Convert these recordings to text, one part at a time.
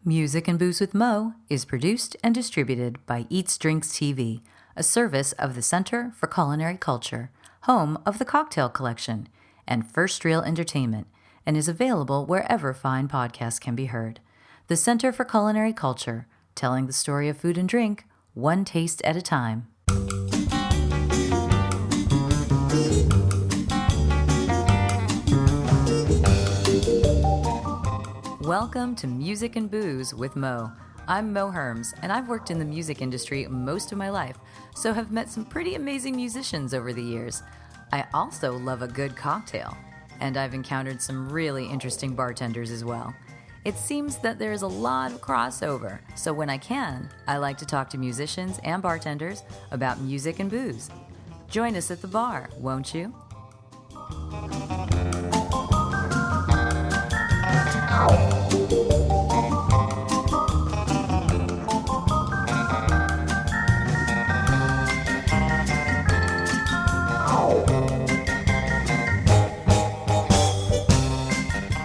Music and Booze with Mo is produced and distributed by EatsDrinksTV, a service of the Center for Culinary Culture, home of the Cocktail Collection, and First Reel Entertainment, and is available wherever fine podcasts can be heard. The Center for Culinary Culture, telling the story of food and drink, one taste at a time. Welcome to Music and Booze with Mo. I'm Mo Rums, and I've worked in the music industry most of my life, so have met some pretty amazing musicians over the years. I also love a good cocktail, and I've encountered some really interesting bartenders as well. It seems that there's a lot of crossover, so when I can, I like to talk to musicians and bartenders about music and booze. Join us at the bar, won't you?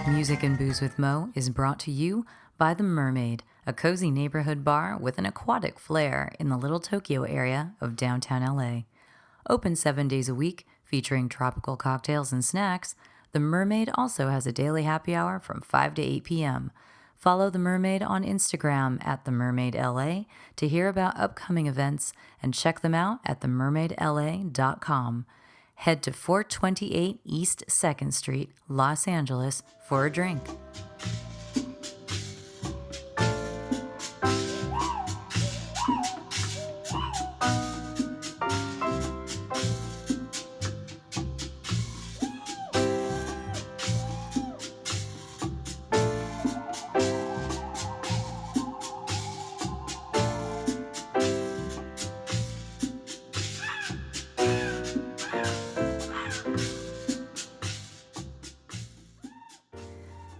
Music and Booze with Mo is brought to you by The Mermaid, a cozy neighborhood bar with an aquatic flair in the Little Tokyo area of downtown LA. Open 7 days a week, featuring tropical cocktails and snacks, The Mermaid also has a daily happy hour from 5 to 8 p.m. Follow The Mermaid on Instagram at TheMermaidLA to hear about upcoming events and check them out at themermaidla.com. Head to 428 East 2nd Street, Los Angeles for a drink.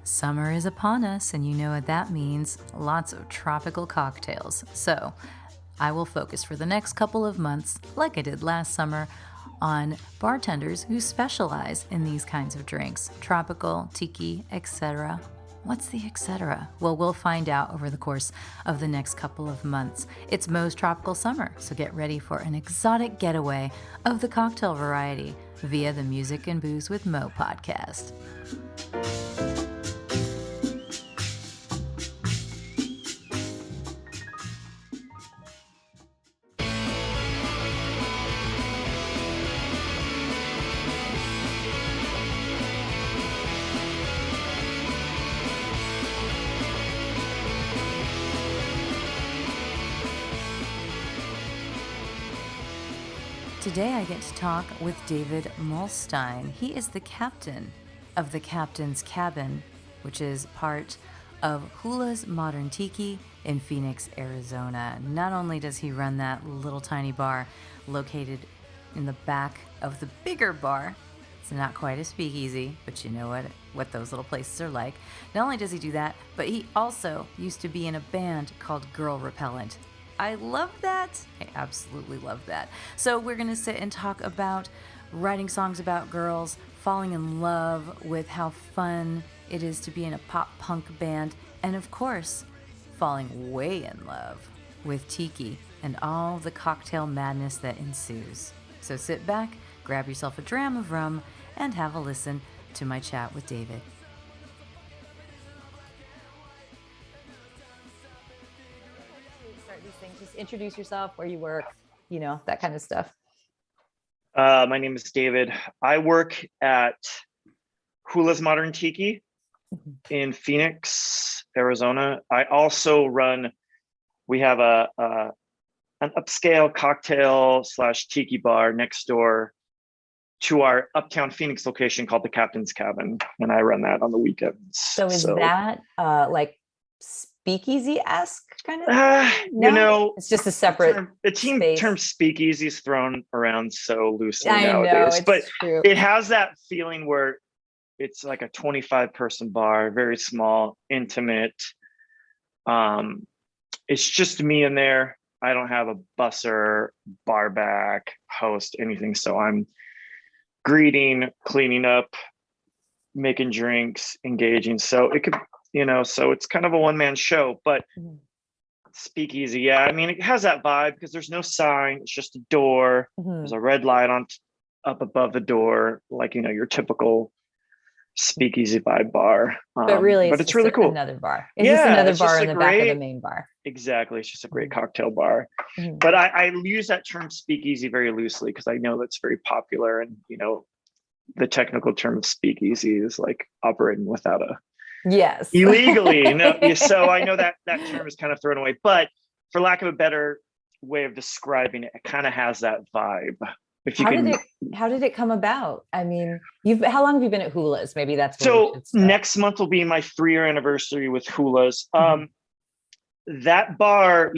Summer is upon us, and you know what that means. Lots of tropical cocktails. So I will focus for the next couple of months, like I did last summer, on bartenders who specialize in these kinds of drinks. Tropical, tiki, etc. What's the etc.? Well, we'll find out over the course of the next couple of months. It's Mo's tropical summer, so get ready for an exotic getaway of the cocktail variety via the Music and Booze with Mo podcast. Today I get to talk with David Muhlstein. He is the captain of the Captain's Cabin, which is part of Hula's Modern Tiki in Phoenix, Arizona. Not only does he run that little tiny bar located in the back of the bigger bar, it's not quite a speakeasy, but you know what those little places are like. Not only does he do that, but he also used to be in a band called Girl Repellent. I love that. I absolutely love that. So we're going to sit and talk about writing songs about girls, falling in love with how fun it is to be in a pop punk band, and of course, falling way in love with Tiki and all the cocktail madness that ensues. So sit back, grab yourself a dram of rum, and have a listen to my chat with David. Just introduce yourself, where you work, that kind of stuff. My name is David. I work at Hula's Modern Tiki in Phoenix, Arizona. I also we have an upscale cocktail / tiki bar next door to our Uptown Phoenix location called the Captain's Cabin, and I run that on the weekends. So is that like speakeasy-esque kind of thing? No? It's just a separate the term speakeasy is thrown around so loosely nowadays, know, it's but true. It has that feeling where it's like a 25-person bar, very small, intimate. It's just me in there. I don't have a busser, bar back, host, anything. So I'm greeting, cleaning up, making drinks, engaging. So so it's kind of a one-man show, but speakeasy. Yeah. I mean, it has that vibe because there's no sign. It's just a door. There's a red light on up above the door, like, your typical speakeasy vibe bar. But really, but it's really cool. Another bar. It's just another bar in the back of the main bar. Exactly. It's just a great cocktail bar. But I use that term speakeasy very loosely because I know that's very popular. And, the technical term of speakeasy is like operating without a illegally. So I know that term is kind of thrown away. But for lack of a better way of describing it, it kind of has that vibe. How did it come about? I mean, how long have you been at Hula's? Maybe that's so next month will be my 3-year anniversary with Hula's. That bar,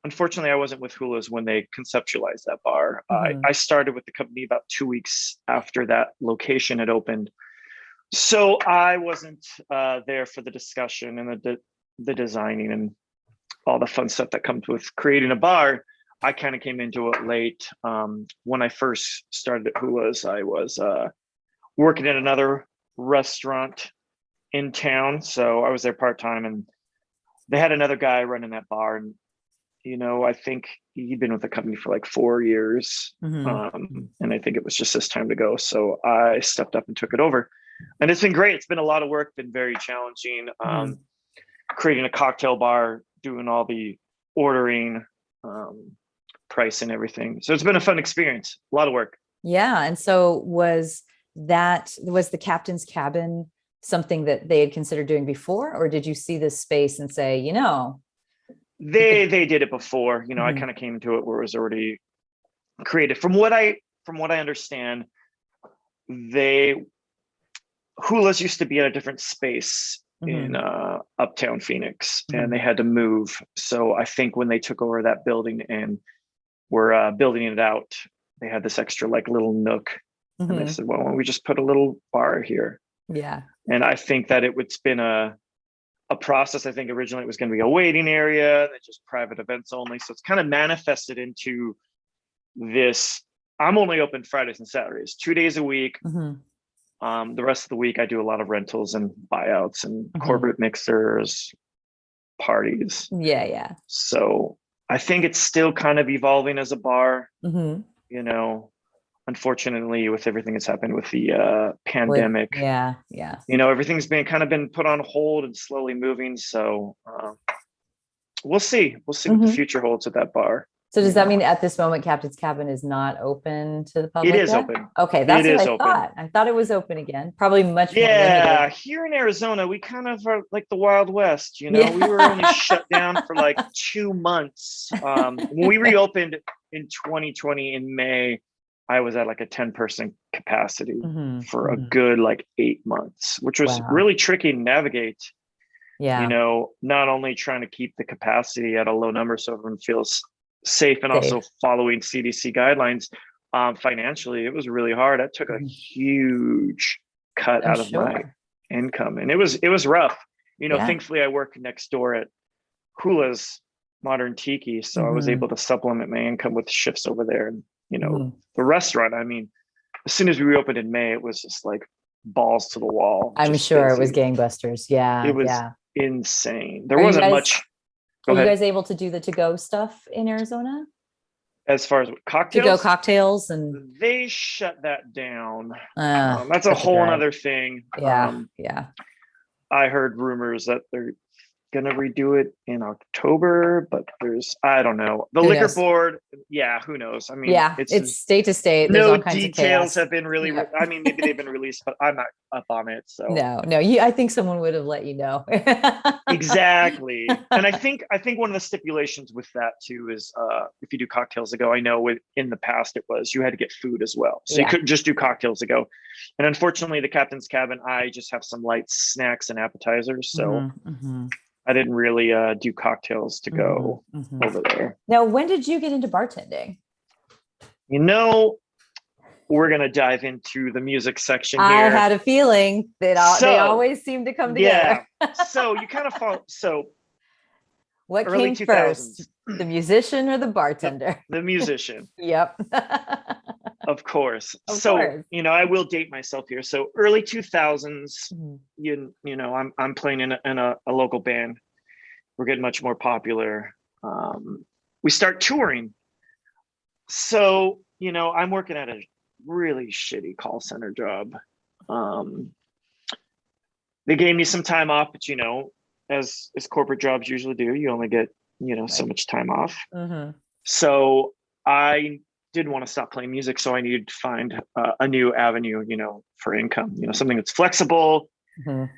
unfortunately, I wasn't with Hula's when they conceptualized that bar. I started with the company about 2 weeks after that location had opened. So I wasn't there for the discussion and the designing and all the fun stuff that comes with creating a bar. I kind of came into it late. When I first started at Hula's, I was working at another restaurant in town. So I was there part-time, and they had another guy running that bar. And, I think he'd been with the company for like 4 years. And I think it was just his time to go. So I stepped up and took it over. And it's been great. It's been a lot of work, been very challenging. Creating a cocktail bar, doing all the ordering, price and everything. So it's been a fun experience, a lot of work. Yeah. And so was the captain's cabin something that they had considered doing before, or did you see this space and say, they did it before, I kind of came into it where it was already created. From what I understand, Hula's used to be at a different space in uptown Phoenix, and they had to move. So I think when they took over that building and were building it out, they had this extra like little nook, and they said, well, why don't we just put a little bar here? Yeah. And I think that it's been a process. I think originally it was going to be a waiting area, then just private events only. So it's kind of manifested into this. I'm only open Fridays and Saturdays, 2 days a week. The rest of the week, I do a lot of rentals and buyouts and corporate mixers, parties. Yeah. So I think it's still kind of evolving as a bar. Unfortunately, with everything that's happened with the pandemic. Everything's been put on hold and slowly moving. So we'll see. We'll see what the future holds at that bar. So does that mean at this moment, Captain's Cabin is not open to the public? It is open. Okay, that's what I thought. I thought it was open again. Probably much more limited. Here in Arizona, we kind of are like the Wild West. We were only shut down for like 2 months. When we reopened in 2020 in May, I was at like a 10-person capacity for a good like 8 months, which was really tricky to navigate. Not only trying to keep the capacity at a low number so everyone feels safe and also following CDC guidelines. Financially, it was really hard. That took a huge cut out of my income, and it was rough. Thankfully I work next door at Hula's Modern Tiki, so I was able to supplement my income with shifts over there. And the restaurant, I mean, as soon as we reopened in May, it was just like balls to the wall. I'm sure it was gangbusters. It was insane. There wasn't much. Are you guys able to do the to-go stuff in Arizona? As far as cocktails? To-go cocktails, and they shut that down. That's a whole other thing. Yeah. I heard rumors that they're gonna redo it in October, but I don't know. The liquor board, who knows? I mean, it's state to state. There's no details have been really. I mean, maybe they've been released, but I'm not up on it. So no. I think someone would have let you know. Exactly, and I think one of the stipulations with that too is if you do cocktails to go. I know in the past it was you had to get food as well, so you couldn't just do cocktails to go. And unfortunately, the Captain's Cabin, I just have some light snacks and appetizers, so. I didn't really do cocktails to go over there. Now, when did you get into bartending? We're going to dive into the music section here. I had a feeling that they always seem to come together. So you kind of follow. So what came 2000s. First, the musician or the bartender? The musician. Yep. Of course. Of So, course. I will date myself here. So early 2000s, Mhm. I'm playing in a local band. We're getting much more popular. We start touring. So, I'm working at a really shitty call center job. They gave me some time off, but as corporate jobs usually do, you only get, so Right. much time off. Mhm. So I didn't want to stop playing music. So I needed to find a new avenue, for income, something that's flexible, Mhm.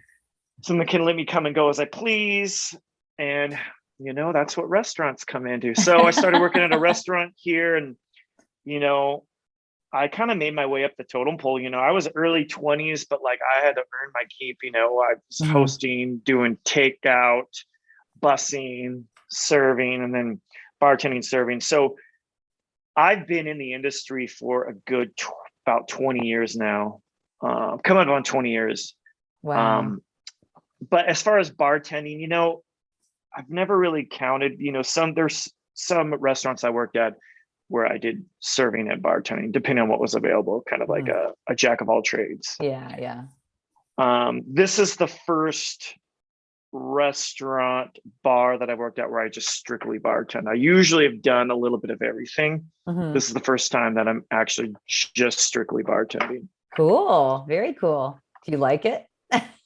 something that can let me come and go as I please. And, that's what restaurants come into. So I started working at a restaurant here and, you know, I kind of made my way up the totem pole. I was early 20s, but like I had to earn my keep. I was Mhm. hosting, doing takeout, busing, serving, and then bartending, serving. So I've been in the industry for a good about 20 years now, coming on 20 years. Wow. Um, but as far as bartending, I've never really counted, there's some restaurants I worked at where I did serving and bartending, depending on what was available, kind of like Mhm. a jack of all trades. Yeah, yeah. This is the first restaurant bar that I've worked at where I just strictly bartend. I usually have done a little bit of everything. Mhm. This is the first time that I'm actually just strictly bartending. Cool. Very cool. Do you like it?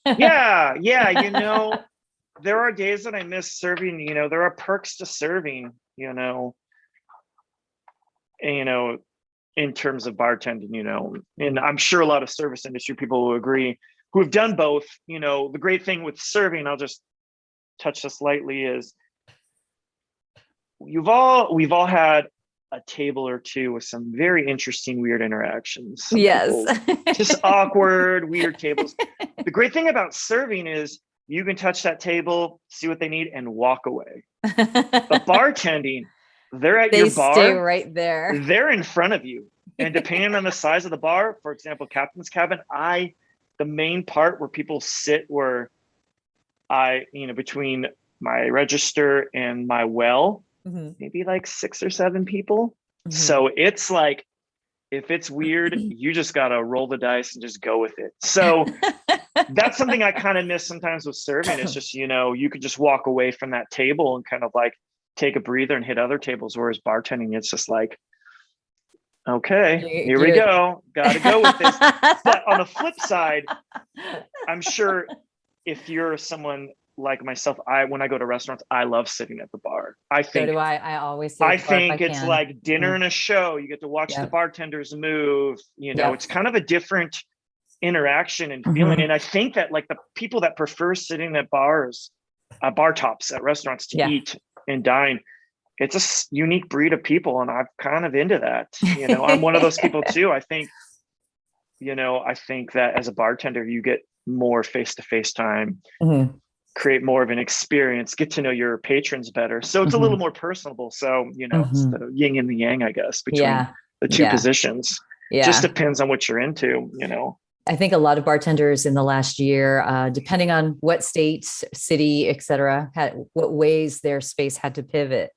Yeah, yeah. There are days that I miss serving. There are perks to serving. And, in terms of bartending. And I'm sure a lot of service industry people will agree who have done both. The great thing with serving, I'll just touch this lightly, is we've all had a table or two with some very interesting, weird interactions. Some Yes. people just awkward, weird tables. The great thing about serving is you can touch that table, see what they need, and walk away. But bartending, they're at your They stay bar, right there. they're in front of you. And depending on the size of the bar, for example, Captain's Cabin, the main part where people sit where between my register and my well, Mhm. maybe like 6 or 7 people. Mhm. So it's like, if it's weird, you just got to roll the dice and just go with it. So that's something I kind of miss sometimes with serving. It's just, you could just walk away from that table and kind of like take a breather and hit other tables. Whereas bartending, it's just like, okay, here we You go. Got to go with this. But on the flip side, I'm sure if you're someone like myself, when I go to restaurants, I love sitting at the bar. I So think do I. I always sit I at the bar if I think it's can. like dinner Mhm. and a show. You get to watch the Yep. bartenders move. Yep. It's kind of a different interaction and feeling. Mhm. And I think that like the people that prefer sitting at bars, bar tops at restaurants to Yeah. eat and dine, it's a unique breed of people, and I'm kind of into that. I'm one of those people too. I think that as a bartender, you get more face-to-face time, Mhm. create more of an experience, get to know your patrons better. So it's a little Mhm. more personable. So, it's Mhm. the yin and the yang, I guess, between Yeah. the two Yeah. positions. Just Yeah. depends on what you're into. I think a lot of bartenders in the last year, depending on what state, city, et cetera, what ways their space had to pivot,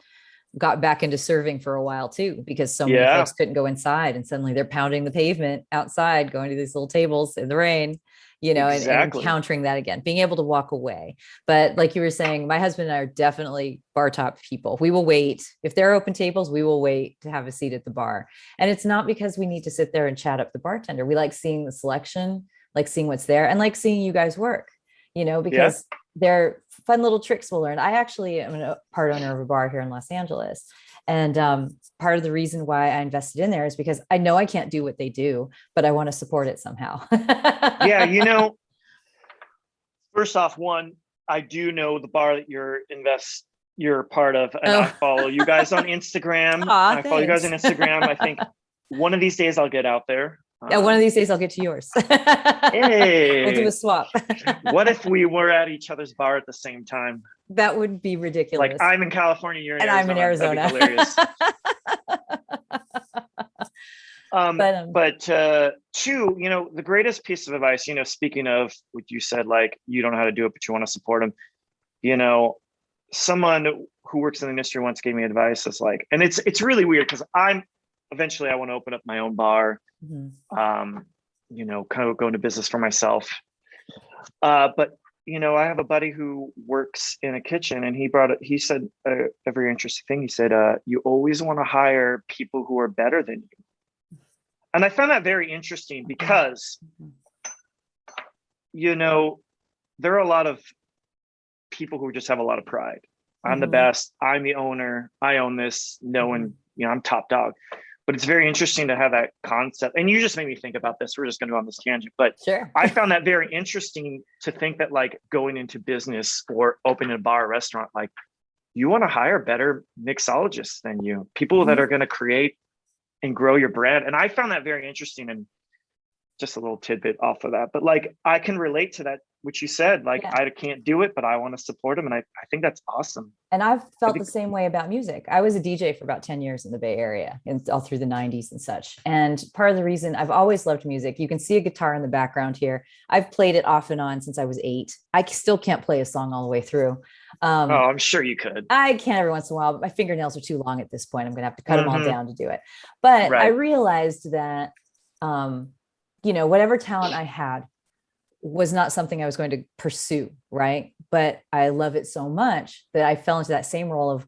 got back into serving for a while too, because so many Yeah, folks couldn't go inside and suddenly they're pounding the pavement outside, going to these little tables in the rain, and exactly. encountering that again, being able to walk away. But like you were saying, my husband and I are definitely bar top people. We will wait. If there are open tables, we will wait to have a seat at the bar. And it's not because we need to sit there and chat up the bartender. We like seeing the selection, like seeing what's there, and like seeing you guys work, Yeah. because they're fun little tricks we'll learn. I actually am a part owner of a bar here in Los Angeles. And part of the reason why I invested in there is because I know I can't do what they do, but I want to support it somehow. Yeah. First off, one, I do know the bar that you're part of, and I Oh, follow you guys on Instagram. aw, I follow you guys thanks. on Instagram. I think one of these days I'll get out there. Yeah, one of these days I'll get to yours. We'll do Hey, a swap. what if we were at each other's bar at the same time? That would be Like ridiculous. I'm in California, you're in And I'm in Arizona. That'd be Arizona. hilarious. But But two, the greatest piece of advice, speaking of what you said, like you don't know how to do it, but you want to support them. Someone who works in the industry once gave me advice. It's like, and it's really weird because eventually I want to open up my own bar, kind of go into business for myself. But I have a buddy who works in a kitchen, and he said a very interesting thing. He said, you always want to hire people who are better than you. And I found that very interesting because, there are a lot of people who just have a lot of pride. I'm the best. I'm the owner. I own this. No one, I'm top dog. But it's very interesting to have that concept. And you just made me think about this. We're just going to go on this tangent. But sure. I found that very interesting to think that like going into business or opening a bar or restaurant, like you want to hire better mixologists than you, people that are going to create and grow your brand. And I found that very interesting, and just a little tidbit off of that. But like, I can relate to that, which you said, like, I can't do it, but I want to support them. And I think that's awesome. And I've felt the same way about music. I was a DJ for about 10 years in the Bay Area and all through the 90s and such. And part of the reason I've always loved music, you can see a guitar in the background here. I've played it off and on since I was 8. I still can't play a song all the way through. I'm sure you could. I can every once in a while, but my fingernails are too long at this point. I'm going to have to cut them all down to do it. But I realized that, whatever talent I had was not something I was going to pursue. Right. But I love it so much that I fell into that same role of,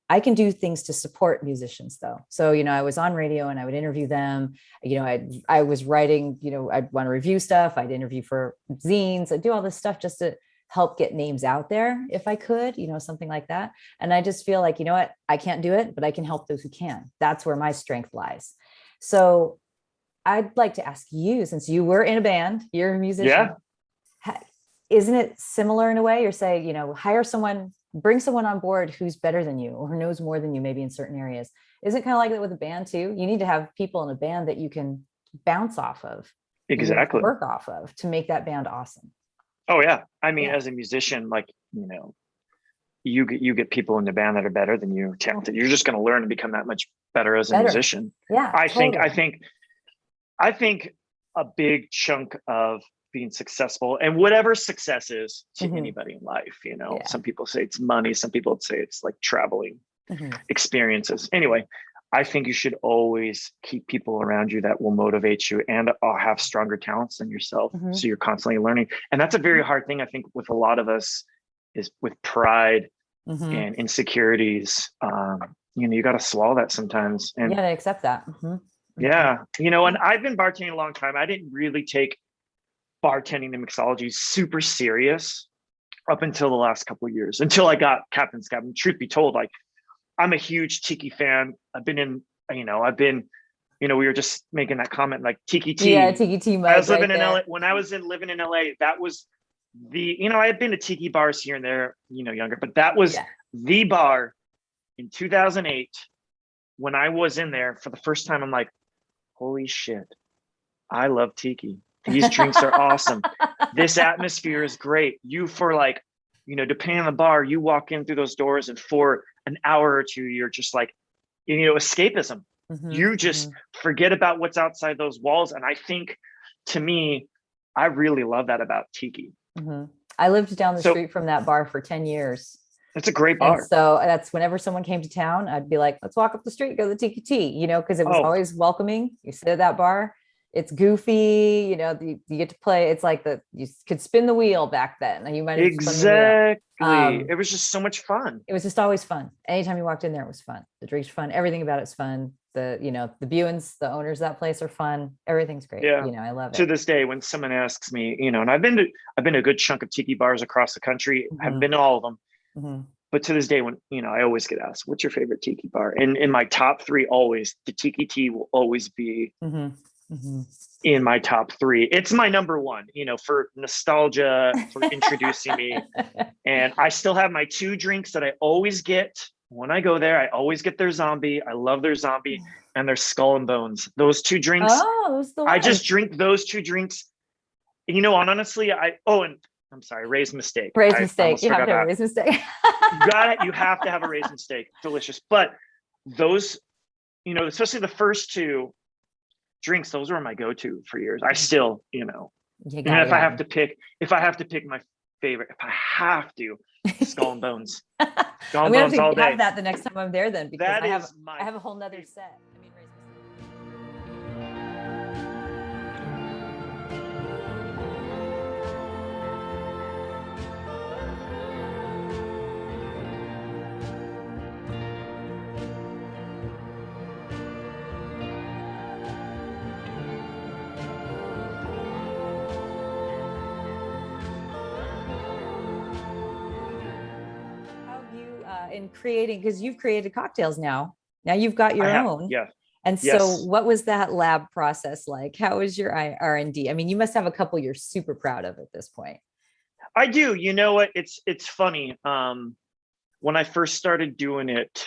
I can do things to support musicians though. So, I was on radio and I would interview them. I was writing, I'd want to review stuff. I'd interview for zines. I'd do all this stuff just to help get names out there if I could, something like that. And I just feel like, I can't do it, but I can help those who can. That's where my strength lies. So I'd like to ask you, since you were in a band, you're a musician. Isn't it similar in a way? You're saying, hire someone, bring someone on board who's better than you or who knows more than you, maybe in certain areas. Isn't it kind of like that with a band too? You need to have people in a band that you can bounce off of. Exactly. Work off of to make that band awesome. Oh yeah. I mean, as a musician, like, you get people in the band that are better than you, talented. You're just going to learn to become that much better as a musician. Yeah. I think a big chunk of being successful, and whatever success is to anybody in life, some people say it's money, some people say it's like traveling experiences. Anyway, I think you should always keep people around you that will motivate you and have stronger talents than yourself. So you're constantly learning. And that's a very hard thing, I think, with a lot of us, is with pride and insecurities. You got to swallow that sometimes. And you got to accept that. Yeah. And I've been bartending a long time. I didn't really take bartending and mixology super serious up until the last couple of years, until I got Captain's Cabin. Truth be told, like, I'm a huge Tiki fan. We were just making that comment, like Tiki T. Yeah, Tiki T. I was living in LA. When I was living in LA, that was I had been to Tiki bars here and there, younger, but that was the bar in 2008. When I was in there for the first time, I'm like, holy shit, I love Tiki. These drinks are awesome. This atmosphere is great. Depending on the bar, you walk in through those doors, and for an hour or two, you're just like, escapism. You just forget about what's outside those walls. And I think, to me, I really love that about Tiki. I lived down the street from that bar for 10 years. It's a great bar. And so that's whenever someone came to town, I'd be like, let's walk up the street, go to the Tiki T, because it was always welcoming. You sit at that bar. It's goofy, you get to play. It's like you could spin the wheel back then. You might have exactly. It was just so much fun. It was just always fun. Anytime you walked in there, it was fun. The drinks were fun. Everything about it's fun. The Buens, the owners of that place, are fun. Everything's great. Yeah. I love it. To this day, when someone asks me, and I've been to a good chunk of Tiki bars across the country. I've been to all of them. But to this day, when, I always get asked, what's your favorite Tiki bar? And in my top 3, always, the Tiki T will always be in my top 3. It's my number 1, for nostalgia, for introducing me. And I still have my 2 drinks that I always get when I go there. I always get their zombie. I love their zombie and their skull and bones. Those 2 drinks. I just drink those 2 drinks. And honestly, and I'm sorry, raised mistake. Raised mistake. You have to have a raised mistake. Got it. You have to have a raised mistake. Delicious. But those, especially the first 2 drinks, those were my go-to for years. I still, and if I have to pick my favorite, if I have to, skull and bones. Skull and bones all day. Have that the next time I'm there then, because that I have a whole nother set. in creating, because you've created cocktails now. Now you've got your own. Yeah. And so Yes. what was that lab process like? How was your R&D? I mean, you must have a couple you're super proud of at this point. I do. You know what? It's funny. When I first started doing it,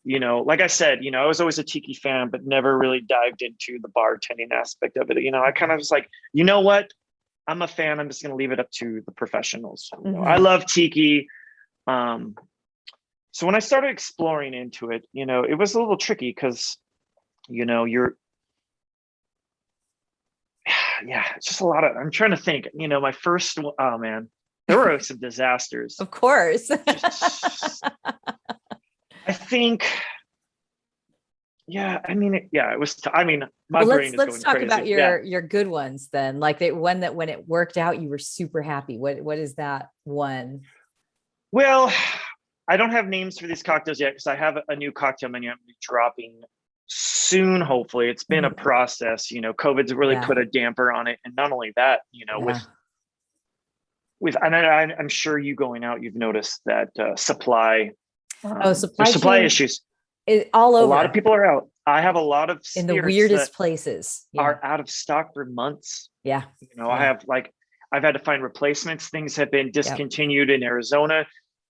like I said, I was always a Tiki fan, but never really dived into the bartending aspect of it. I kind of was like, you know what? I'm a fan. I'm just going to leave it up to the professionals. I love Tiki. So when I started exploring into it, it was a little tricky because, it's just a lot of, I'm trying to think, my first, oh man, there were some disasters. Of course. I think, it was, my well, brain is let's going talk crazy. about your good ones then. Like when it worked out, you were super happy. What is that one? Well, I don't have names for these cocktails yet because I have a new cocktail menu I'm dropping soon. Hopefully, it's been a process. COVID's really put a damper on it, and not only that, and I'm sure you going out, you've noticed that supply. Supply issues. All over. A lot of people are out. I have a lot of in the weirdest places are out of stock for months. Yeah. I've had to find replacements. Things have been discontinued in Arizona.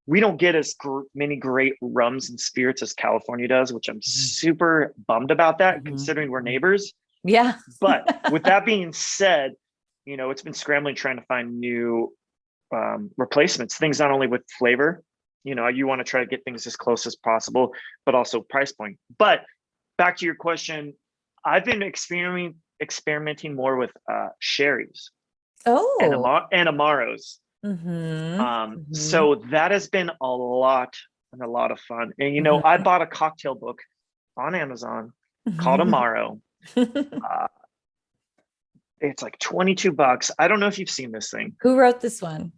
We don't get as many great rums and spirits as California does, which I'm super bummed about that, considering we're neighbors. Yeah. But with that being said, it's been scrambling trying to find new replacements, things not only with flavor, you want to try to get things as close as possible, but also price point. But back to your question, I've been experimenting more with sherries and Amaros. So that has been a lot of fun. And I bought a cocktail book on Amazon called Amaro. It's like $22. I don't know if you've seen this thing. Who wrote this one?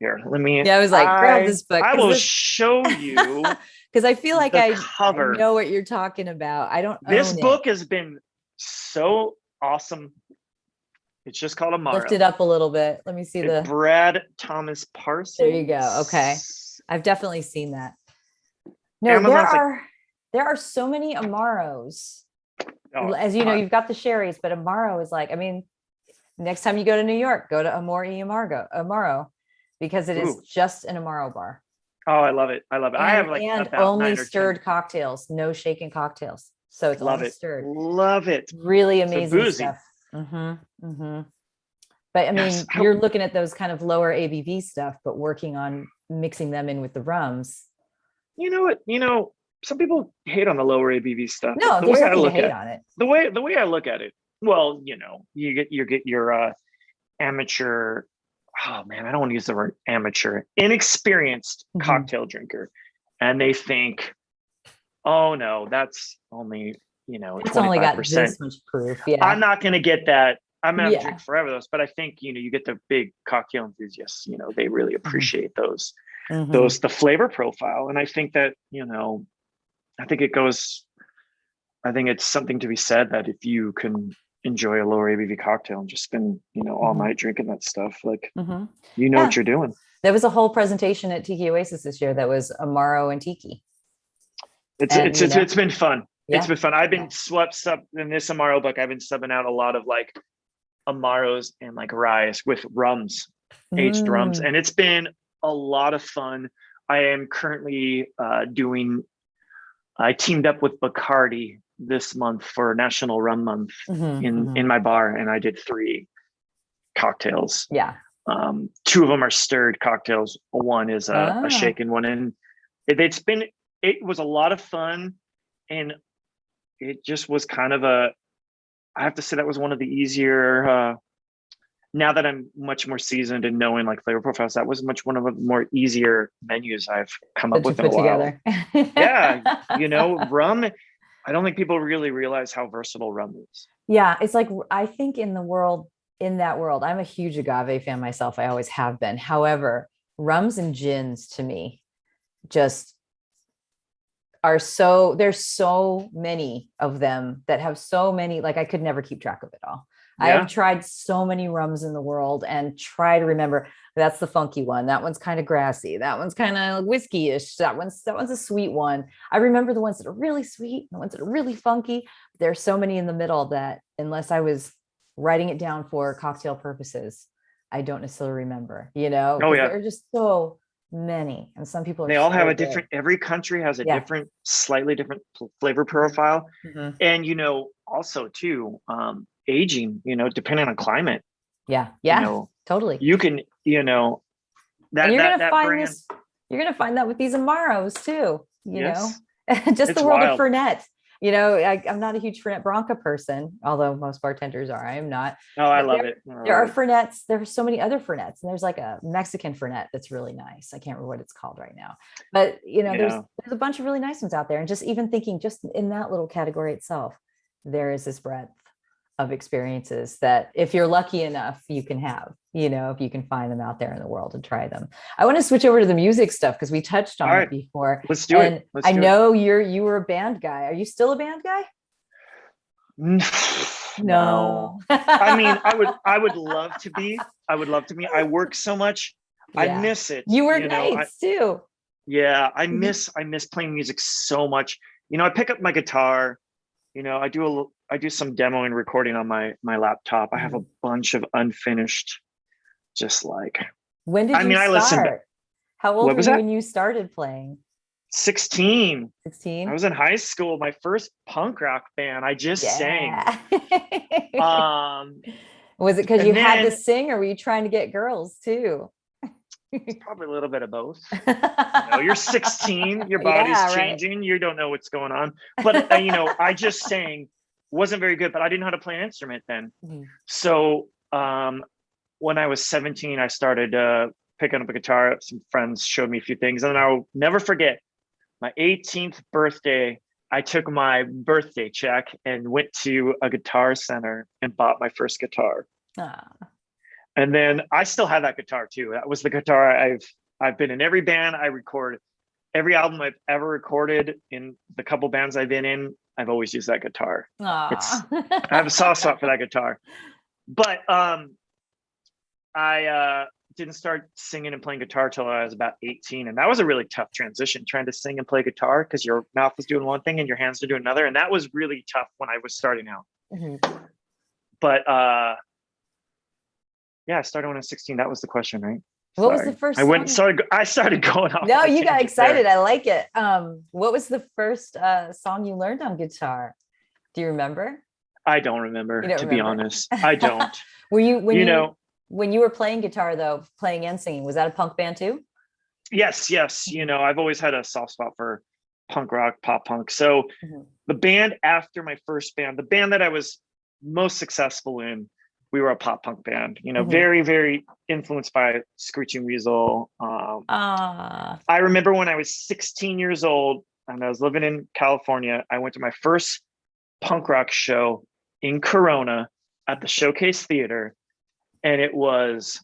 Here, let me. Yeah, I was like, grab this book. I will show you because I feel like I know what you're talking about. I don't. This book has been so awesome. It's just called Amaro. Lift it up a little bit. Let me see Brad Thomas Parsons. There you go. Okay, I've definitely seen that. No, there are so many Amaros. As you know, you've got the sherries, but Amaro is like, next time you go to New York, go to Amaro. Because it is just an Amaro bar. Oh, I love it. I have and only stirred cocktails, no shaken cocktails. So it's only stirred. Love it. Really amazing stuff. But you're looking at those kind of lower ABV stuff, but working on mixing them in with the rums. You know what? Some people hate on the lower ABV stuff. No, there's nothing to hate on it. The way I look at it, well, you get your amateur. Oh man, I don't want to use the word amateur, inexperienced cocktail drinker. And they think, oh no, that's only, it's only got this much proof. Yeah. I'm not going to get that. I'm going to drink forever those, but I think, you get the big cocktail enthusiasts, they really appreciate those, the flavor profile. And I think that, I think it's something to be said that if you can enjoy a lower ABV cocktail and just spend, all night drinking that stuff, like, what you're doing. There was a whole presentation at Tiki Oasis this year that was Amaro and Tiki. It's been fun. Yeah. It's been fun. I've been swept up in this Amaro book. I've been subbing out a lot of like Amaros and like rye with rums, aged rums. And it's been a lot of fun. I am currently I teamed up with Bacardi this month for National Rum Month in my bar, and I did 3 cocktails. Yeah. 2 of them are stirred cocktails. One is a shaken one, and it was a lot of fun, and it just was kind of I have to say that was one of the easier. Now that I'm much more seasoned and knowing like flavor profiles, that was one of the more easier menus I've come up with in a while. Yeah, rum. I don't think people really realize how versatile rum is. Yeah, it's like, I think in that world, I'm a huge agave fan myself. I always have been. However, rums and gins to me just there's so many of them that have so many, like I could never keep track of it all. Yeah. I have tried so many rums in the world and try to remember. That's the funky one. That one's kind of grassy. That one's kind of whiskey-ish. That one's a sweet one. I remember the ones that are really sweet, the ones that are really funky. There's so many in the middle that unless I was writing it down for cocktail purposes, I don't necessarily remember, Oh because yeah. there are just so many. And some people are They all have so a good. different, every country has a Yeah. different, slightly different flavor profile. Mhm. And, also too, aging, depending on climate, Yeah. you Yeah. know, Totally. you can, that, And you're that, gonna that find brand, this. You're gonna find that with these Amaros too. yes, Just it's the world wild. of Fernet. I'm not a huge Fernet Branca person, although most bartenders are. I am not. Oh, I But love it. there are Fernets. There are so many other Fernets, and there's like a Mexican Fernet that's really nice. I can't remember what it's called right now, but there's Yeah. a bunch of really nice ones out there. And just even thinking, just in that little category itself, there is this breadth of experiences that if you're lucky enough, you can have. If you can find them out there in the world and try them. I want to switch over to the music stuff because we touched on All it right. before. Let's do it. And I know you were a band guy. Are you still a band guy? No. I mean, I would love to be. I work so much. I Yeah. miss it. You work nights too. Yeah, I miss playing music so much. I pick up my guitar. I do some demoing recording on my laptop. I have a bunch of unfinished, just like. When did you I listened. start? How old were you when you started playing? 16. 16. I was in high school. My first punk rock band. I just sang. Was it because you had to sing, or were you trying to get girls too? It's probably a little bit of both. You're 16, your body's changing, right? You don't know what's going on. But I just sang, wasn't very good, but I didn't know how to play an instrument then. Mm-hmm. So when I was 17, I started picking up a guitar. Some friends showed me a few things, and I'll never forget my 18th birthday. I took my birthday check and went to a Guitar Center and bought my first guitar. And then I still have that guitar too. That was the guitar I've been in every band I record, every album I've ever recorded. In the couple bands I've been in, I've always used that guitar. I have a soft spot for that guitar. But I didn't start singing and playing guitar till I was about 18, and that was a really tough transition, trying to sing and play guitar because your mouth is doing one thing and your hands are doing another, and that was really tough when I was starting out. Mm-hmm. But yeah, I started when I was 16. That was the question, right? What was the first song? I started going off. No, you got excited. I like it. What was the first song you learned on guitar? Do you remember? I don't remember, be honest. I don't. Were you when you were playing guitar though, playing and singing, was that a punk band too? Yes. I've always had a soft spot for punk rock, pop punk. So the band after my first band, the band that I was most successful in, we were a pop punk band, very, very influenced by Screeching Weasel. I remember when I was 16 years old and I was living in California, I went to my first punk rock show in Corona at the Showcase Theater. And it was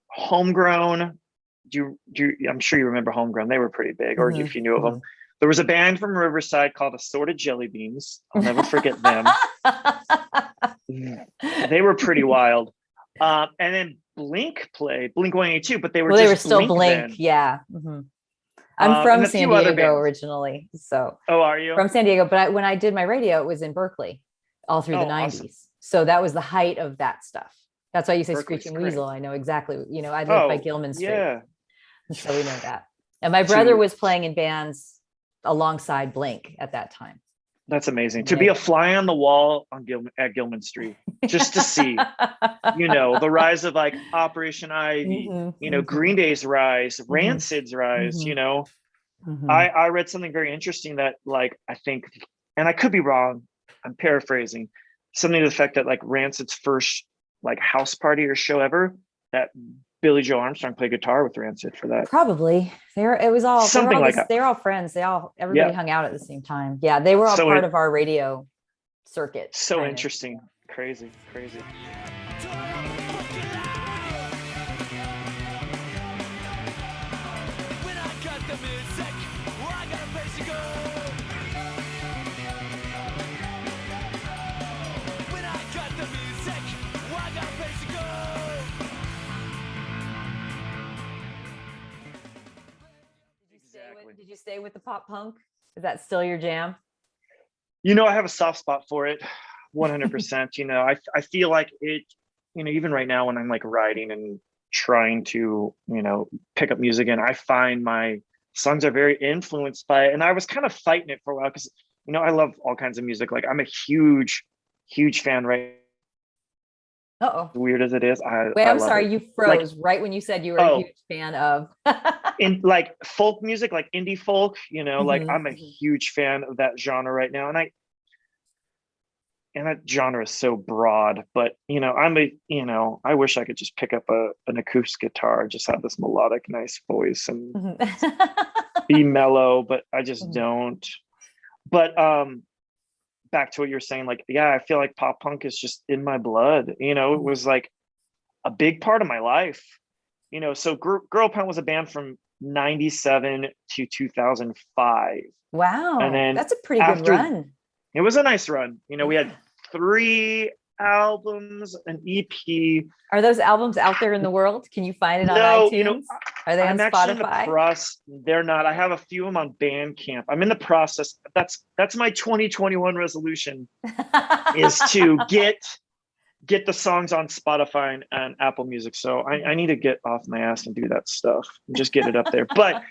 Homegrown. I'm sure you remember Homegrown. They were pretty big, or if you knew of them. There was a band from Riverside called Assorted Jelly Beans. I'll never forget them. They were pretty wild. And then Blink played, Blink 182, but they were still Blink. Then. Yeah. Mm-hmm. I'm from San Diego originally. So. Oh, are you? From San Diego. But when I did my radio, it was in Berkeley all through the 90s. Awesome. So that was the height of that stuff. That's why you say Berkeley's Screeching great. Weasel. I know exactly. I live by Gilman Street. Yeah. So we know that. And my brother was playing in bands alongside Blink at that time. That's amazing. To be a fly on the wall at Gilman Street, just to see, the rise of like Operation Ivy, Green Day's rise, Rancid's rise, I read something very interesting that like, I think, and I could be wrong, I'm paraphrasing, something to the effect that like Rancid's first like house party or show ever, that Billy Joe Armstrong played guitar with Rancid for that. Probably. They were all friends. Everybody hung out at the same time. Yeah, they were all part of our radio circuit. So interesting. Crazy. exactly. Did you stay with the pop punk? Is that still your jam? I have a soft spot for it, 100%. I feel like it, even right now when I'm like writing and trying to, pick up music again, I find my songs are very influenced by it. And I was kind of fighting it for a while because, I love all kinds of music. Like I'm a huge, huge fan, right? Uh-oh. Weird as it is, Wait, I I'm love sorry, it. you froze right when you said you were a huge fan of. In like folk music, like indie folk, like Mhm, I'm a huge fan of that genre right now. And that genre is so broad, but I wish I could just pick up an acoustic guitar, just have this melodic, nice voice and mhm. be mellow, but I just Mhm. don't. But back to what you're saying, like, yeah, I feel like pop punk is just in my blood. It was like a big part of my life. So Girl Pound was a band from 97 to 2005. And Wow, then that's a pretty good after, run. it was a nice run. We had Yeah. 3 albums, an EP. Are those albums out there in the world? Can you find it on No, iTunes? Are they on I'm actually in the Spotify? process. They're not. I have a few of them on Bandcamp. I'm in the process. That's my 2021 resolution, is to get the songs on Spotify and Apple Music. So I need to get off my ass and do that stuff and just get it up there. But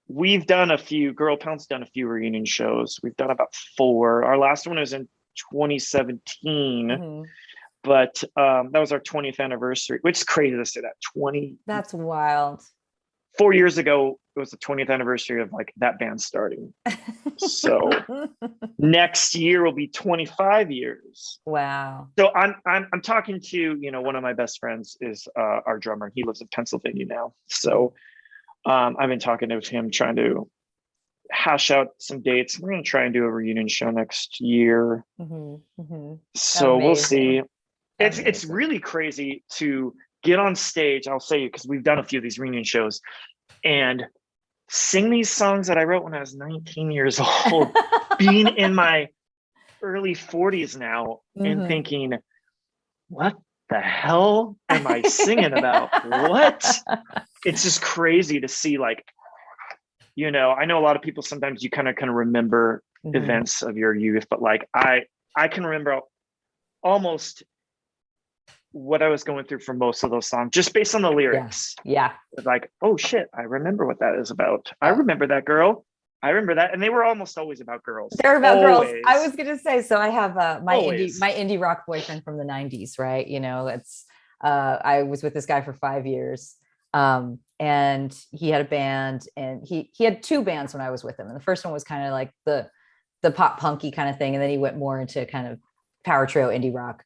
we've done Girl Pound's done a few reunion shows. We've done about 4. Our last one was in 2017. Mhm. But that was our 20th anniversary, which is crazy to say that. That's wild. 4 years ago, it was the 20th anniversary of like that band starting. So next year will be 25 years. Wow. So I'm talking to, one of my best friends is our drummer. He lives in Pennsylvania now. So I've been talking to him, trying to hash out some dates. We're going to try and do a reunion show next year. Mhm, mhm. So we'll see. Amazing. It's Amazing. really crazy to get on stage. I'll say, because we've done a few of these reunion shows, and sing these songs that I wrote when I was 19 years old, being in my early 40s now, and Mhm. thinking, what the hell am I singing about? What? It's just crazy to see, like, I know a lot of people, sometimes you kind of remember Mhm. events of your youth, but like I can remember almost what I was going through for most of those songs, just based on the Yeah. lyrics. Yeah. Like, oh shit, I remember what that is about. I Oh. remember that girl. I remember that. And they were almost always about girls. They're about girls. Always. I was gonna say, so I have Always. my indie rock boyfriend from the 90s, right? It's I was with this guy for 5 years. And he had a band, and he had 2 bands when I was with him. And the first one was kind of like the pop punky kind of thing. And then he went more into kind of power trio indie rock,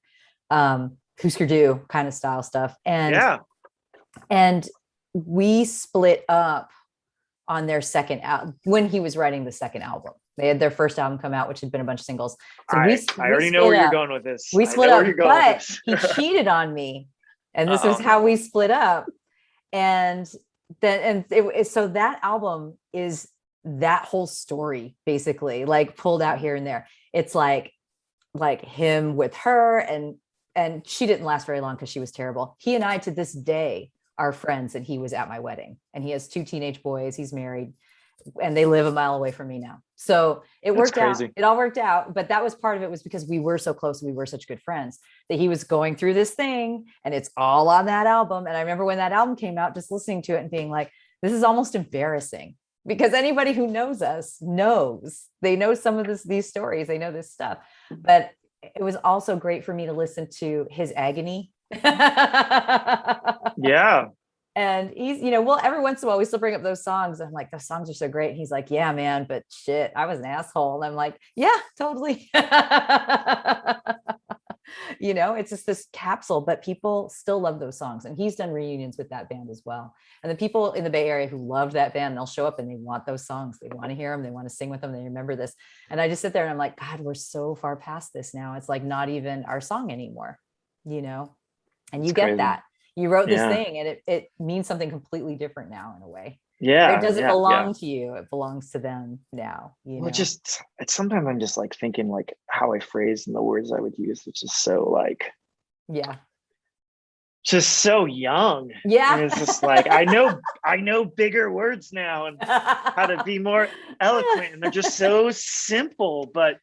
Husker Du kind of style stuff. And we split up on their second album when he was writing the second album. They had their first album come out, which had been a bunch of singles. So I already know where you're going with this. We split up, but he cheated cheated on me, and this was how we split up. And then, so that album is that whole story, basically, like pulled out here and there. It's like him with her, and she didn't last very long because she was terrible. He and I, to this day, are friends, and he was at my wedding, and he has 2 teenage boys. He's married, and they live a mile away from me now. So it worked out. It all worked out. But that was part of it, was because we were so close and we were such good friends, that he was going through this thing, and it's all on that album. And I remember when that album came out, just listening to it and being like, this is almost embarrassing, because anybody who knows us they know some of these stories, they know this stuff. But it was also great for me to listen to his agony. Yeah. And he's, well, every once in a while we still bring up those songs. I'm like, those songs are so great. And he's like, yeah, man, but shit, I was an asshole. And I'm like, yeah, totally. It's just this capsule, but people still love those songs. And he's done reunions with that band as well. And the people in the Bay Area who love that band, they'll show up and they want those songs. They want to hear them. They want to sing with them. They remember this. And I just sit there and I'm like, God, we're so far past this now. It's like not even our song anymore, and you get that. You wrote this thing, and it means something completely different now, in a way. Yeah. It doesn't belong to you. It belongs to them now. Well, it's sometimes I'm just like thinking like how I phrase and the words I would use, which is so like, yeah. just so young. Yeah. And it's just like, I know bigger words now and how to be more eloquent. And they're just so simple. But,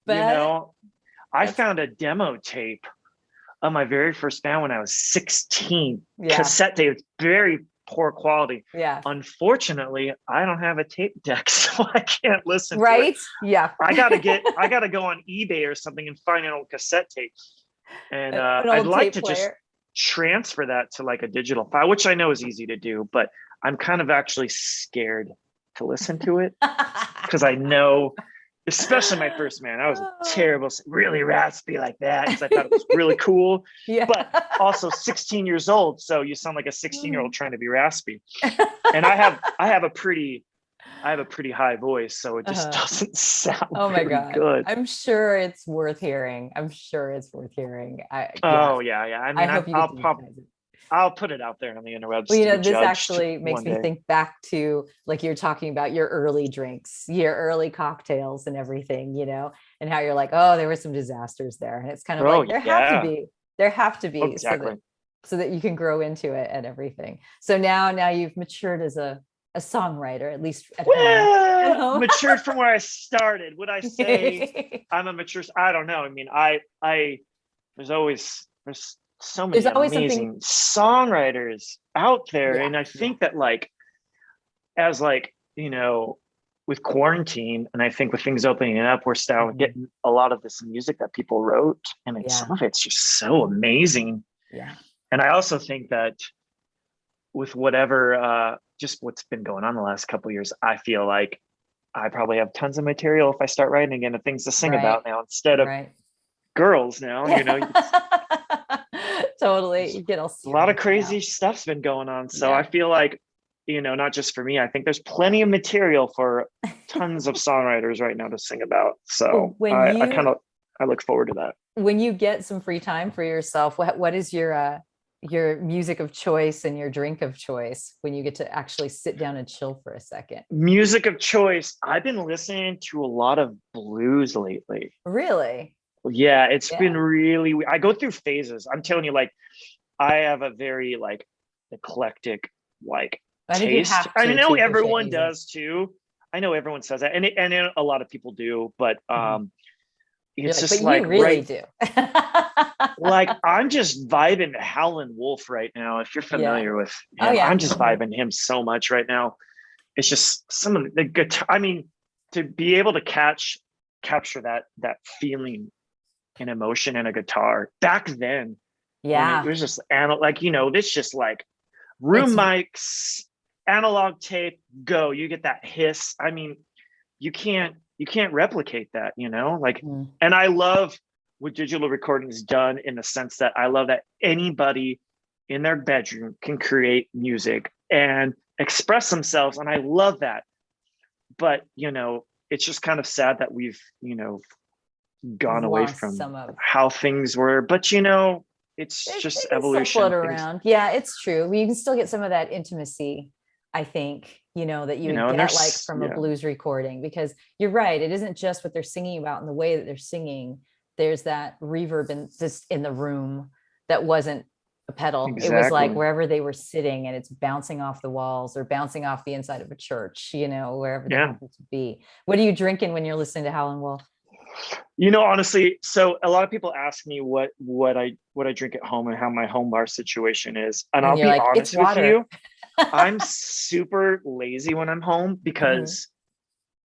But I that's, found a demo tape of my very first band when I was 16. yeah. Cassette tape. It's very poor quality. Yeah. Unfortunately, I don't have a tape deck, so I can't listen to it. Right. Yeah. I gotta go on eBay or something and find an old cassette tape. And An I'd old like tape to player. just transfer that to like a digital file, which I know is easy to do, but I'm kind of actually scared to listen to it because I know, especially my first man, I was terrible, really raspy like that because I thought it was really cool. Yeah. But also 16 years old, so you sound like a 16-year-old trying to be raspy. And I have a pretty high voice, so it just doesn't sound my very God. good. I'm sure it's worth hearing. Oh yeah. I I mean, hope you get to digitize it. I'll put it out there on the interwebs. Well, this actually makes me think back to, like, you're talking about your early drinks, your early cocktails and everything, and how you're like, oh, there were some disasters there. And it's kind of like, there have to be exactly. so that you can grow into it and everything. So now you've matured as a songwriter, at least at home. Matured from where I started. Would I say I'm a mature? I don't know. I mean, there's so many amazing songwriters out there. And I think that with quarantine, and I think with things opening up, we're starting getting a lot of this music that people wrote. And some of it's just so amazing. Yeah. And I also think that with whatever, just what's been going on the last couple of years, I feel like I probably have tons of material if I start writing again of things to sing about now instead of girls now, Totally. You get a lot of crazy stuff's been going on. So I feel like, not just for me, I think there's plenty of material for tons of songwriters right now to sing about. So I look forward to that. When you get some free time for yourself, what is your music of choice and your drink of choice when you get to actually sit down and chill for a second? Music of choice. I've been listening to a lot of blues lately. Really? Yeah, it's been really, I go through phases. I'm telling you, I have a very eclectic taste. I know everyone does too. I know everyone says that, and a lot of people do, but it's just but you really do. I'm just vibing Howlin' Wolf right now. If you're familiar with him, I'm just vibing him so much right now. It's just some of the guitar. I mean, to be able to capture that feeling and emotion in a guitar back then. It was just this just room mics, analog tape, go. You get that hiss. I mean, you can't replicate that, and I love what digital recording is done in the sense that I love that anybody in their bedroom can create music and express themselves. And I love that. But, it's just kind of sad that we've, gone away from how things were. But, it's just evolution. Around. Yeah, it's true. You can still get some of that intimacy, I think, that you would get from a blues recording, because you're right. It isn't just what they're singing about and the way that they're singing. There's that reverb in the room that wasn't a pedal. Exactly. It was like wherever they were sitting, and it's bouncing off the walls or bouncing off the inside of a church, wherever they happen to be. What are you drinking when you're listening to Howlin' Wolf? Honestly, so a lot of people ask me what I drink at home and how my home bar situation is. And I'll be honest with you, I'm super lazy when I'm home because,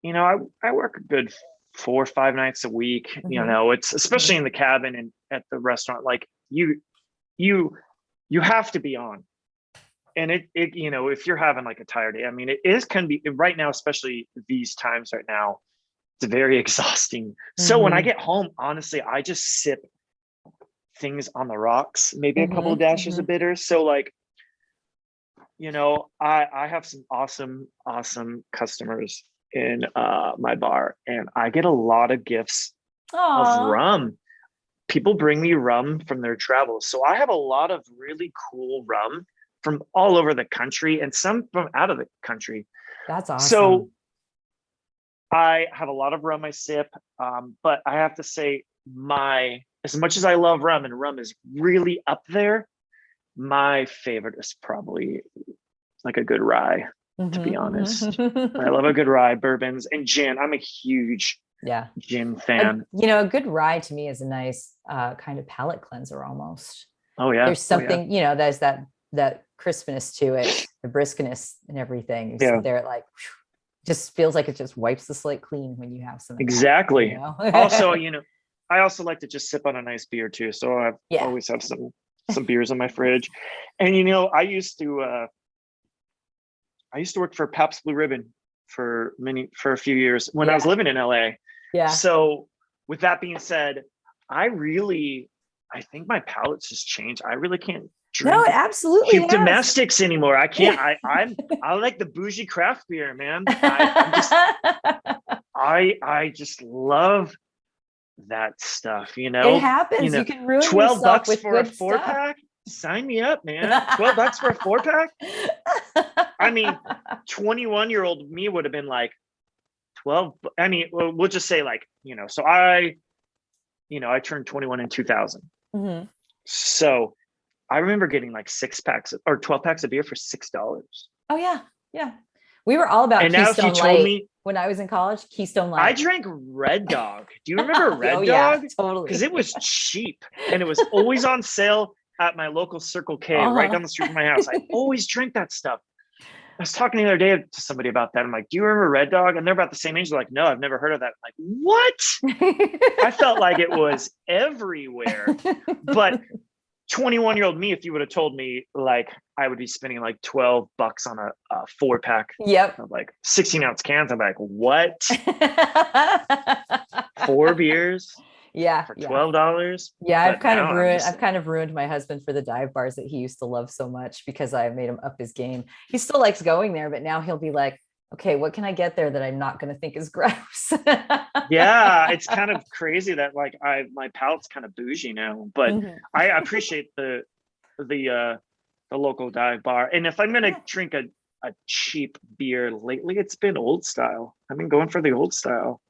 I work a good 4 or 5 nights a week. It's especially in the cabin and at the restaurant, you have to be on. And it if you're having a tired day, I mean, can be right now, especially these times right now, it's very exhausting. So when I get home, honestly, I just sip things on the rocks, maybe a couple of dashes of bitter. So I have some awesome customers in my bar, and I get a lot of gifts of rum. People bring me rum from their travels. So I have a lot of really cool rum from all over the country and some from out of the country. That's awesome. So I have a lot of rum I sip, but I have to say as much as I love rum, and rum is really up there, my favorite is probably like a good rye, to be honest. I love a good rye, bourbons, and gin. I'm a huge gin fan. A good rye to me is a nice kind of palate cleanser almost. Oh yeah. There's something, there's that crispness to it, the briskness and everything. You sit there like, just feels like it just wipes the slate clean when you have some. Exactly. Also, I also like to just sip on a nice beer too. So I always have some beers in my fridge. And I used to work for Pabst Blue Ribbon for a few years when I was living in LA. Yeah. So with that being said, I think my palate's just changed. I really can't drink cheap domestics anymore. I can't. I like the bougie craft beer, man. I just love that stuff. It happens. You can ruin $12 yourself with for a good 4-pack. Sign me up, man. $12 for a 4-pack. I mean, 21-year-old me would have been like 12. I mean, we'll just say like, so I turned 21 in 2000. So I remember getting like 6-packs or 12 packs of beer for $6. Oh yeah. Yeah. We were all about Keystone Light when I was in college. Keystone Light. I drank Red Dog. Do you remember Red Dog? Yeah, totally. Because it was cheap and it was always on sale at my local Circle K right down the street from my house. I always drank that stuff. I was talking the other day to somebody about that. I'm like, do you remember Red Dog? And they're about the same age. They're like, no, I've never heard of that. I'm like, what? I felt like it was everywhere. But 21-year-old me, if you would have told me like I would be spending like $12 on a 4-pack of like 16-ounce cans, I'm like, what? 4 beers? For $12. Yeah, I've kind of ruined my husband for the dive bars that he used to love so much because I made him up his game. He still likes going there, but now he'll be like, okay, what can I get there that I'm not going to think is gross? Yeah, it's kind of crazy that like my palate's kind of bougie now, but I appreciate the local dive bar. And if I'm going to drink a cheap beer lately, it's been Old Style. I've been going for the Old Style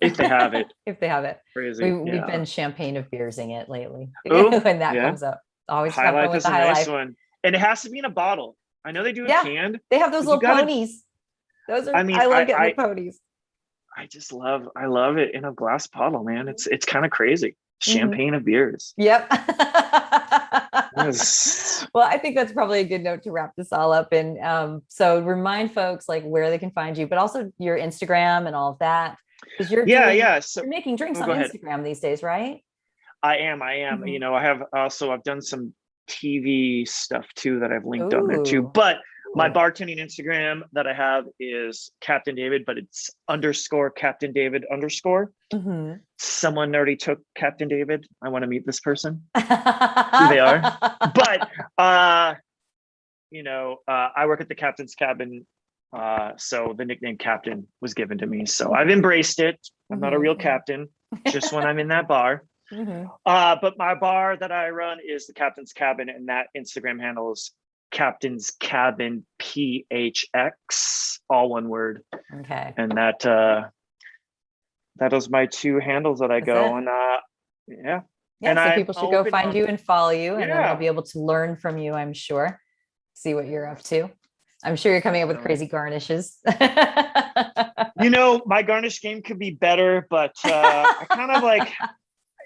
if they have it. If they have it. Crazy. We've been champagne of beersing it lately. Ooh, when that comes up. Always High Life is a nice one. And it has to be in a bottle. I know they do it canned. They have those little ponies. Those are, I love getting the ponies. I love it in a glass bottle, man. It's kind of crazy. Champagne of beers. Yep. Well, I think that's probably a good note to wrap this all up. And so remind folks like where they can find you, but also your Instagram and all of that. Because you're So, you're making drinks on Instagram these days, right? I am. I've done some TV stuff too that I've linked on there too. But my bartending Instagram that I have is Captain David, but it's _Captain David _. Someone already took Captain David. I want to meet this person. Who they are. But I work at the Captain's Cabin. So the nickname Captain was given to me. So I've embraced it. I'm not a real captain, just when I'm in that bar. But my bar that I run is the Captain's Cabin, and that Instagram handle is Captain's Cabin PHX, all one word. Okay. And that is my 2 handles that I go. And and so people should go find you and follow you, and then they'll be able to learn from you, I'm sure. See what you're up to. I'm sure you're coming up with crazy garnishes. My garnish game could be better, but I kind of like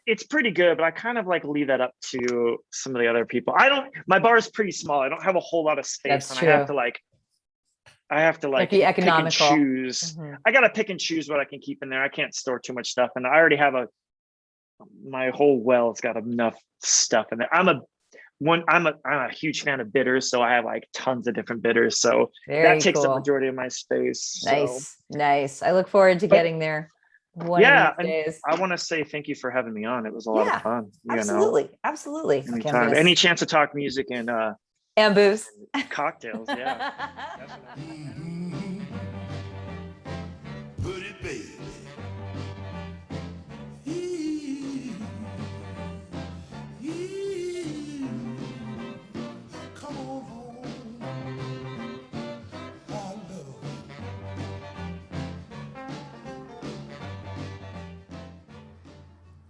it's pretty good, but I kind of like leave that up to some of the other people. My bar is pretty small. I don't have a whole lot of space. That's and true. I have to be economical. Pick and choose. I got to pick and choose what I can keep in there. I can't store too much stuff. And I already have my whole well's got enough stuff in there. I'm a huge fan of bitters. So I have like tons of different bitters. So that takes the majority of my space. Nice. I look forward to getting there. I want to say thank you for having me on. It was a lot of fun. Absolutely. Anytime. Any chance to talk music and booze, and cocktails? Yeah. Put it, baby. Come on home. I love you.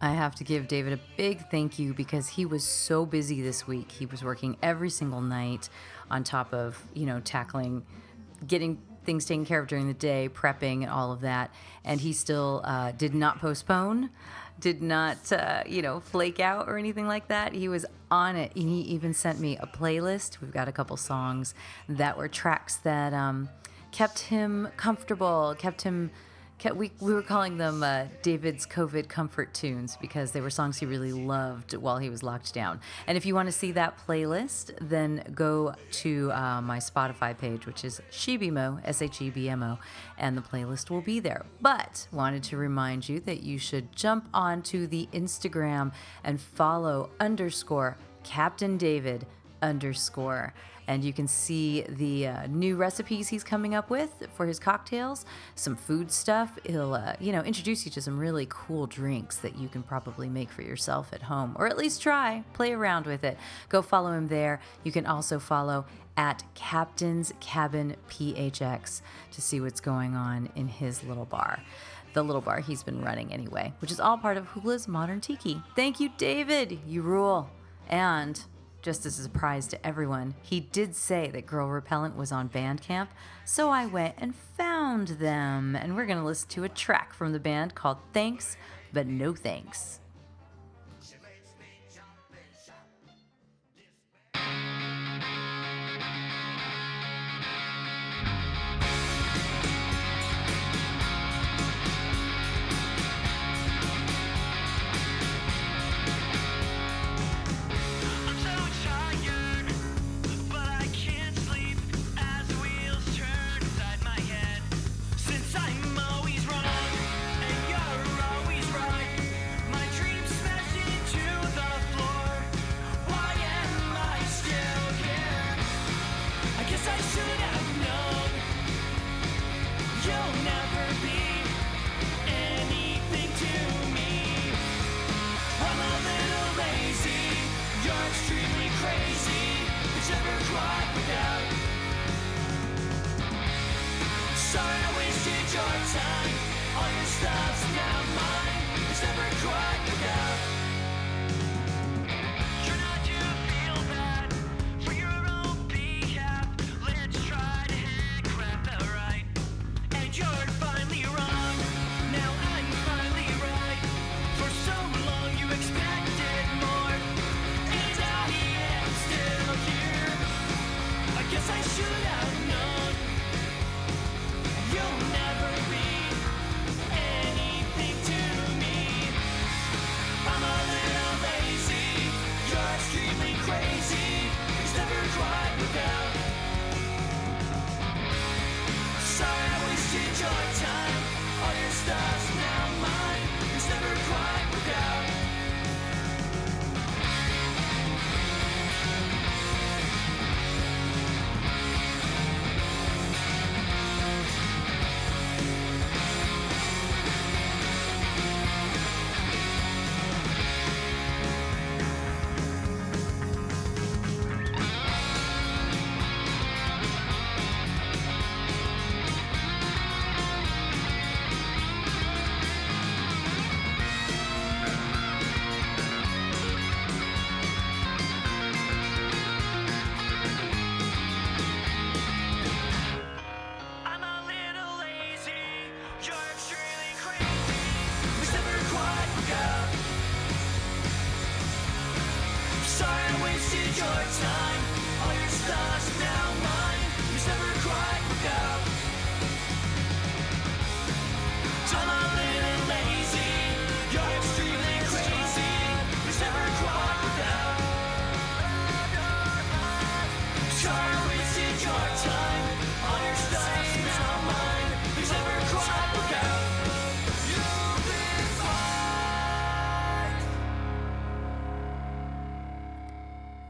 I have to give David a big thank you because he was so busy this week. He was working every single night on top of, tackling, getting things taken care of during the day, prepping and all of that. And he still did not postpone, did not, flake out or anything like that. He was on it. And he even sent me a playlist. We've got a couple songs that were tracks that kept him comfortable, we were calling them David's COVID comfort tunes because they were songs he really loved while he was locked down. And if you want to see that playlist, then go to my Spotify page, which is Shebimo, Shebmo, and the playlist will be there. But wanted to remind you that you should jump onto the Instagram and follow _Captain David _ and you can see the new recipes he's coming up with for his cocktails, some food stuff. He'll, introduce you to some really cool drinks that you can probably make for yourself at home, or at least play around with it. Go follow him there. You can also follow at Captain's Cabin PHX to see what's going on in his little bar. The little bar he's been running anyway, which is all part of Hula's Modern Tiki. Thank you, David. You rule. And just as a surprise to everyone, he did say that Girl Repellent was on Bandcamp, so I went and found them. And we're going to listen to a track from the band called Thanks, But No Thanks.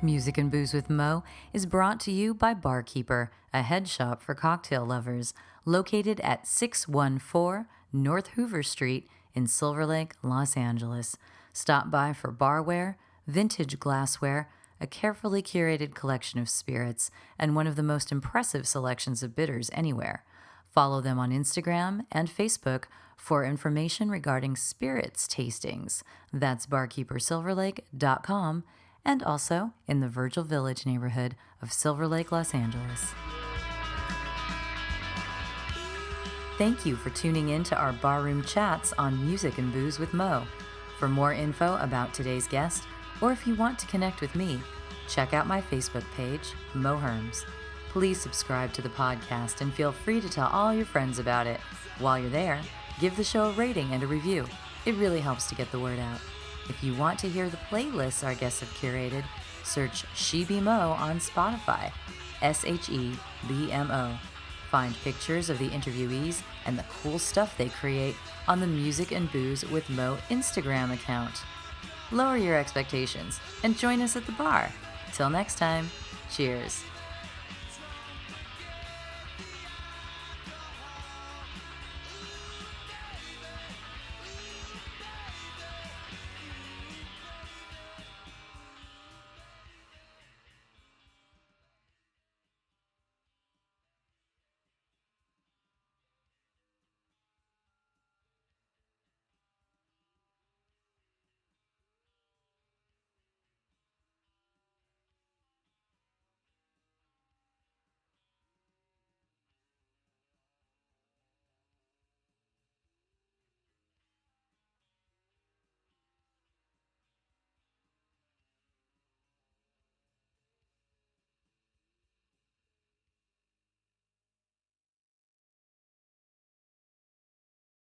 Music and Booze with Mo is brought to you by Barkeeper, a head shop for cocktail lovers, located at 614 North Hoover Street in Silver Lake, Los Angeles. Stop by for barware, vintage glassware, a carefully curated collection of spirits, and one of the most impressive selections of bitters anywhere. Follow them on Instagram and Facebook for information regarding spirits tastings. That's barkeepersilverlake.com, and also in the Virgil Village neighborhood of Silver Lake, Los Angeles. Thank you for tuning in to our barroom chats on Music and Booze with Mo. For more info about today's guest, or if you want to connect with me, check out my Facebook page, Mo Herms. Please subscribe to the podcast and feel free to tell all your friends about it. While you're there, give the show a rating and a review. It really helps to get the word out. If you want to hear the playlists our guests have curated, search She Be Mo on Spotify, SHEBMO. Find pictures of the interviewees and the cool stuff they create on the Music and Booze with Mo Instagram account. Lower your expectations and join us at the bar. Till next time, cheers.